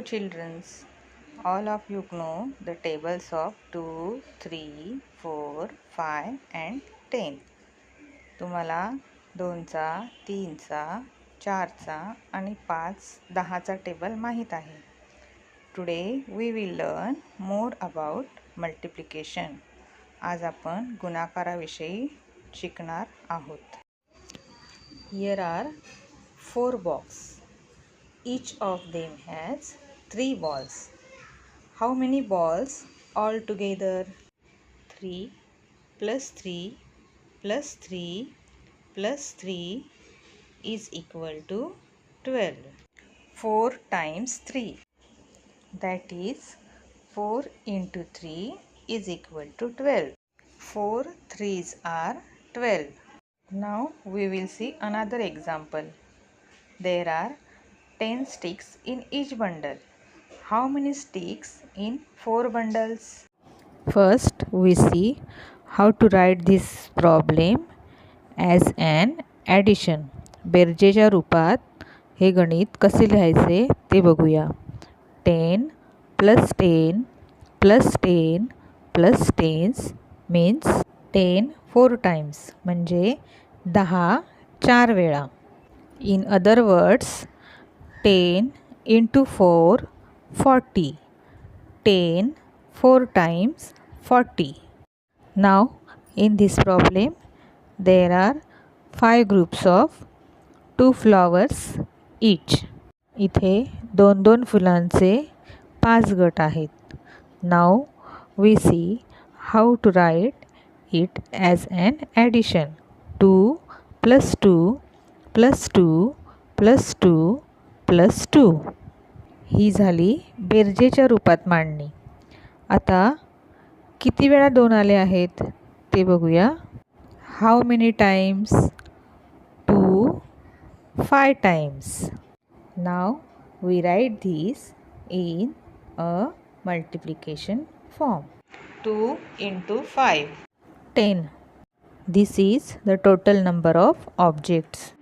children, all of you know the tables of 2, 3, 4, 5 and 10. तुम्हाला 2चा, 3चा, 4चा आणि 5, 10चा टेबल माहीत आहे. Today we will learn more about multiplication. आज आपण गुणाकाराविषयी शिकणार आहोत. Here are 4 boxes. Each of them has 3 balls. How many balls altogether? 3 plus 3 plus 3 plus 3 is equal to 12. 4 times 3, that is 4 into 3 is equal to 12. 4 3s are 12. Now we will see another example. There are 10 sticks in each bundle. How many sticks in 4 bundles? First, we see how to write this problem as an addition. बेरजेच्या रूपात हे गणित कसे लिहायचे ते बघूया. 10 plus 10 plus 10 plus 10 means 10 4 times म्हणजे 10 4 वेळा. In other words, 10 into 4 40. 10 4 times 40. Now in this problem there are 5 groups of 2 flowers each. इथे 2 फुलांचे 5 गट आहेत. Now we see how to write it as an addition. 2 plus 2 plus 2 plus 2 plus 2. ही झाली बेरजेच्या रूपात मांडणी. आता किती वेळा 2 आले आहेत ते बघूया. How many times? 2 5 times. Now we write this in a multiplication form. 2 into 5. 10. This is the total number of objects.